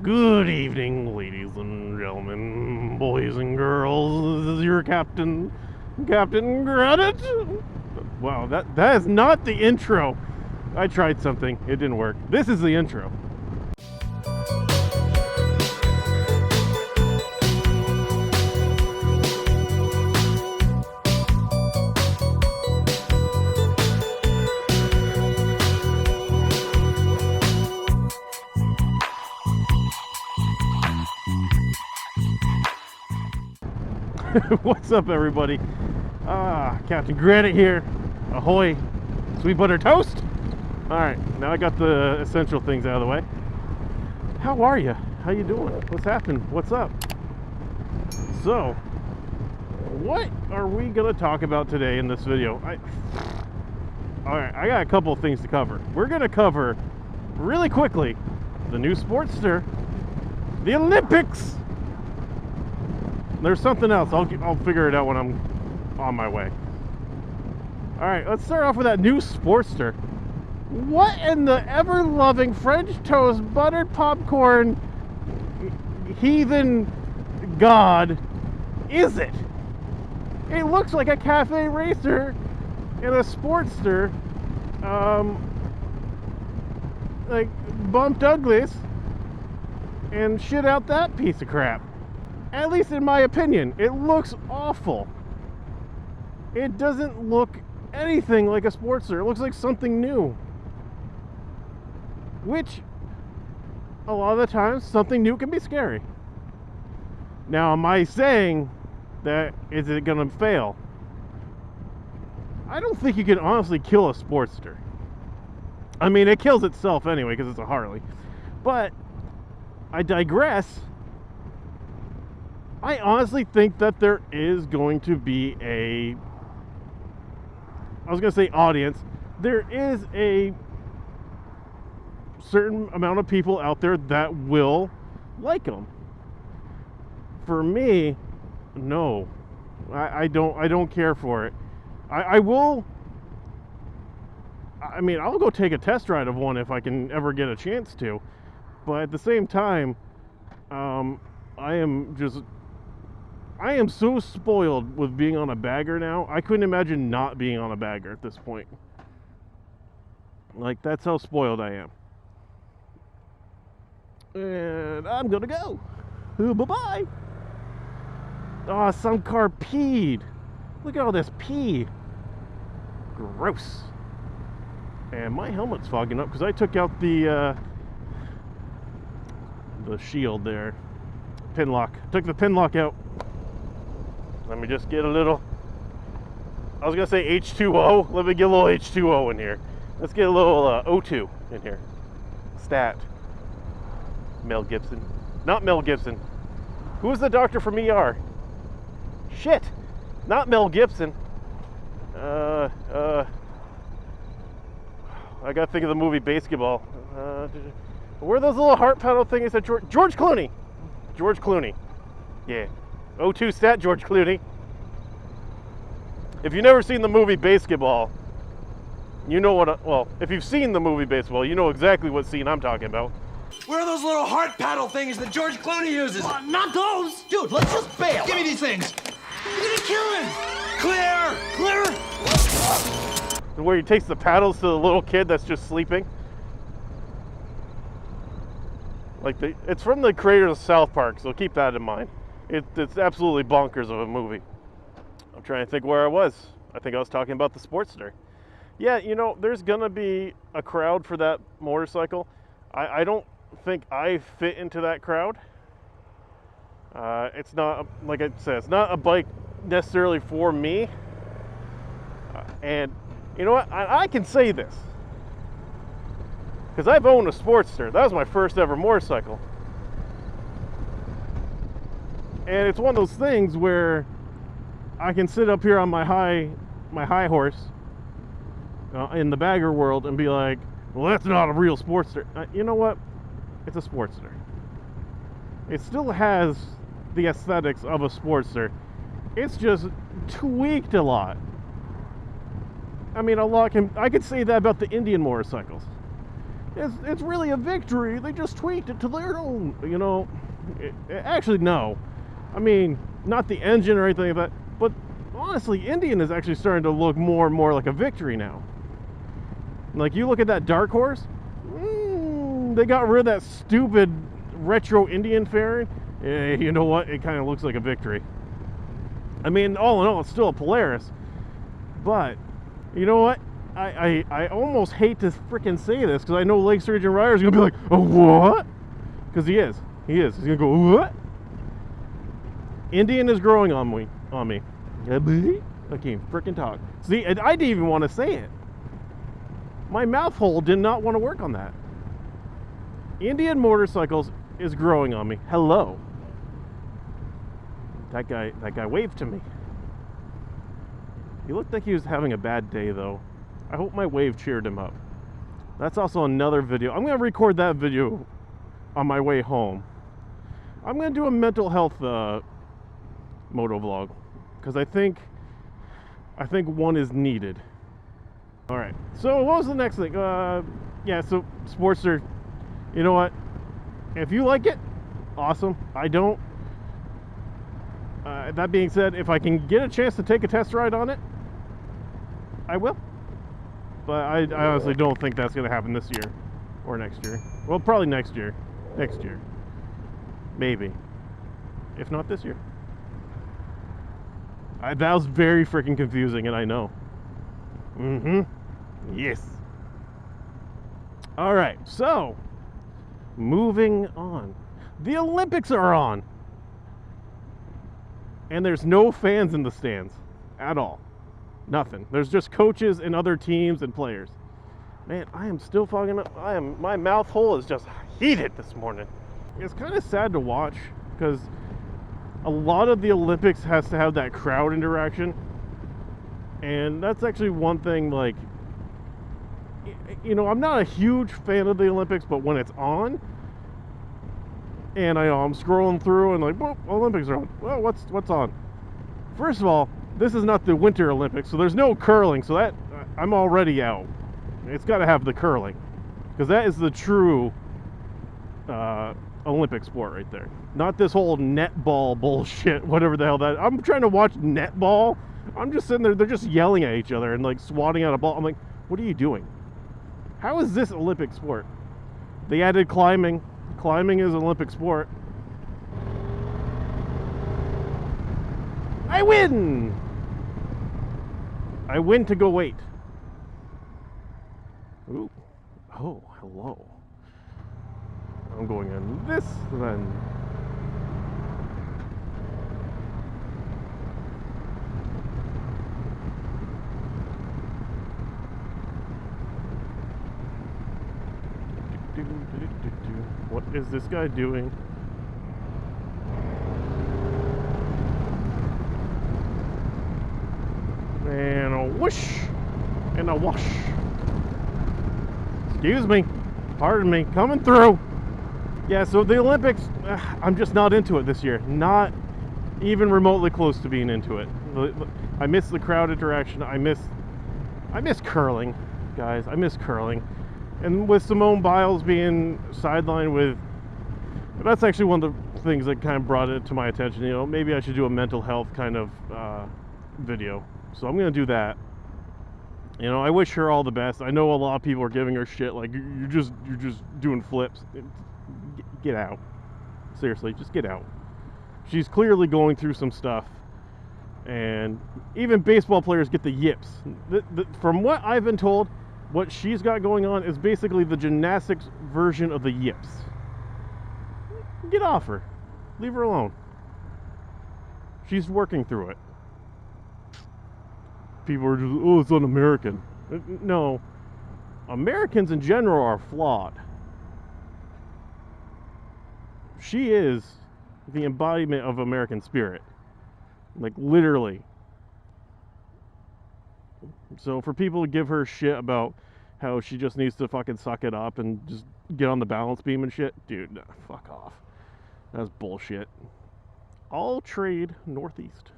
Good evening, ladies and gentlemen, boys and girls. This is your Captain Granite. Wow, that is not the intro. I tried something, it didn't work. This is the intro. What's up, everybody? Captain Granite here. Ahoy, sweet butter toast. Alright, now I got the essential things out of the way. How are you? How you doing? What's happening? What's up? So, what are we gonna talk about today in this video? Alright, I got a couple of things to cover. We're gonna cover, really quickly, the new Sportster, the Olympics. There's something else. I'll figure it out when I'm on my way. All right, let's start off with that new Sportster. What in the ever-loving French toast buttered popcorn heathen god is it? It looks like a cafe racer in a Sportster, like Bump Douglas, and shit out that piece of crap. At least in my opinion, it looks awful. It doesn't look anything like a Sportster. It looks like something new. Which, a lot of the times, something new can be scary. Now, am I saying that is it gonna fail? I don't think you can honestly kill a Sportster. I mean, it kills itself anyway because it's a Harley. But, I digress. I honestly think that there is going to be I was going to say audience. There is a certain amount of people out there that will like them. For me, no. I don't care for it. I will. I mean, I'll go take a test ride of one if I can ever get a chance to. But at the same time, I am so spoiled with being on a bagger now. I couldn't imagine not being on a bagger at this point. Like, that's how spoiled I am. And I'm gonna go. Bye-bye. Oh, some car peed. Look at all this pee. Gross. And my helmet's fogging up because I took out the shield there. Pin lock. Took the pin lock out. Let me just get a little, I was going to say H2O. Let me get a little H2O in here. Let's get a little O2 in here. Stat. Mel Gibson. Not Mel Gibson. Who's the doctor from ER? Shit. Not Mel Gibson. I got to think of the movie Basketball. Where are those little heart paddle things that George Clooney. George Clooney. Yeah. O2 stat, George Clooney. If you've never seen the movie Basketball, you know what, well, if you've seen the movie Baseball, you know exactly what scene I'm talking about. Where are those little heart paddle things that George Clooney uses? Not those! Dude, let's just bail! Give me these things! You're gonna kill him! Clear! Clear! Where he takes the paddles to the little kid that's just sleeping. Like, it's from the creators of South Park, so keep that in mind. It's absolutely bonkers of a movie. I'm trying to think where I was. I think I was talking about the Sportster. Yeah, you know, there's gonna be a crowd for that motorcycle. I don't think I fit into that crowd. It's not, like I said, it's not a bike necessarily for me. And you know what? I can say this. Because I've owned a Sportster. That was my first ever motorcycle. And it's one of those things where I can sit up here on my high horse in the bagger world and be like, well, that's not a real Sportster. You know what? It's a Sportster. It still has the aesthetics of a Sportster. It's just tweaked a lot. I mean, I could say that about the Indian motorcycles. it's really a victory. They just tweaked it to their own, you know. Actually, no. I mean, not the engine or anything like that, but honestly, Indian is actually starting to look more and more like a victory now. Like, you look at that Dark Horse, they got rid of that stupid retro Indian fairing. You know what? It kind of looks like a victory. I mean, all in all, it's still a Polaris, but you know what? I almost hate to freaking say this because I know Lake Sturgeon Ryder's gonna be like, oh, what? Because he is. He's gonna go, what? Indian is growing on me. I can't freaking talk. See, I didn't even want to say it. My mouth hole did not want to work on that. Indian Motorcycles is growing on me. Hello. That guy waved to me. He looked like he was having a bad day, though. I hope my wave cheered him up. That's also another video. I'm going to record that video on my way home. I'm going to do a mental health motovlog because I think one is needed. All right. So what was the next thing? Yeah. So Sportster. You know what? If you like it, awesome. I don't. That being said, if I can get a chance to take a test ride on it, I will. But I honestly don't think that's going to happen this year or next year. Well, probably next year. Next year. Maybe. If not this year. That was very freaking confusing, and I know. Yes. All right, so moving on. The Olympics are on. And there's no fans in the stands at all. Nothing. There's just coaches and other teams and players. Man, I am still fogging up. My mouth hole is just heated this morning. It's kind of sad to watch because a lot of the Olympics has to have that crowd interaction. And that's actually one thing, like, you know, I'm not a huge fan of the Olympics, but when it's on, and I'm scrolling through and like, well, Olympics are on. Well, what's on? First of all, this is not the Winter Olympics, so there's no curling, so that I'm already out. It's got to have the curling, because that is the true Olympic sport right there. Not this whole netball bullshit, whatever the hell that. I'm trying to watch netball. I'm just sitting there, they're just yelling at each other and like swatting at a ball. I'm like, what are you doing? How is this Olympic sport? They added climbing. Climbing is an Olympic sport. I win! I win to go wait. Ooh. Oh, hello. I'm going in this then. What is this guy doing? And a whoosh and a wash. Excuse me, pardon me, coming through. Yeah, so the Olympics, I'm just not into it this year. Not even remotely close to being into it. I miss the crowd interaction. I miss curling, guys. I miss curling. And with Simone Biles being sidelined with, that's actually one of the things that kind of brought it to my attention. You know, maybe I should do a mental health kind of video. So I'm going to do that. You know, I wish her all the best. I know a lot of people are giving her shit like, you're just doing flips. Get out. Seriously, just get out. She's clearly going through some stuff. And even baseball players get the yips. From what I've been told, what she's got going on is basically the gymnastics version of the yips. Get off her. Leave her alone. She's working through it. People are just, oh, it's un-American. No. Americans in general are flawed. She is the embodiment of American spirit. Like, literally. So for people to give her shit about how she just needs to fucking suck it up and just get on the balance beam and shit, dude, no, fuck off. That's bullshit. All Trade Northeast.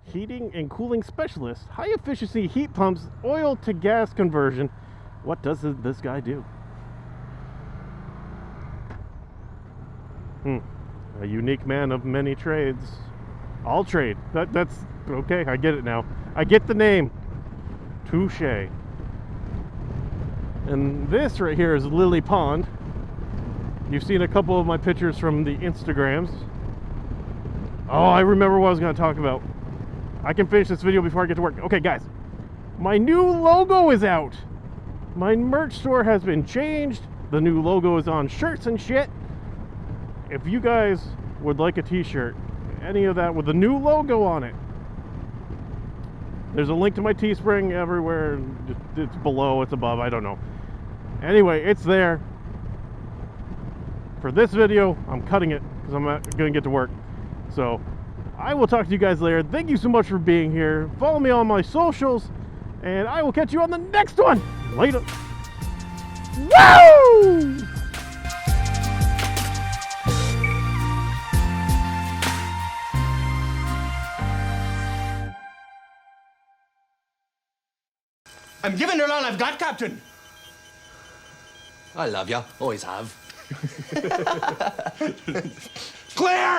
Heating and cooling specialist, high efficiency heat pumps, oil to gas conversion, What does this guy do? A unique man of many trades. All trade. That's okay. I get it now. I get the name. Touche. And this right here is Lily Pond. You've seen a couple of my pictures from the Instagrams. Oh, I remember what I was going to talk about. I can finish this video before I get to work. Okay, guys. My new logo is out. My merch store has been changed. The new logo is on shirts and shit. If you guys would like a t-shirt, any of that with the new logo on it, there's a link to my Teespring everywhere. It's below, it's above, I don't know. Anyway, it's there. For this video, I'm cutting it because I'm going to get to work. So, I will talk to you guys later. Thank you so much for being here. Follow me on my socials, and I will catch you on the next one. Later. Woo! I'm giving it all I've got, Captain. I love you. Always have. Clear!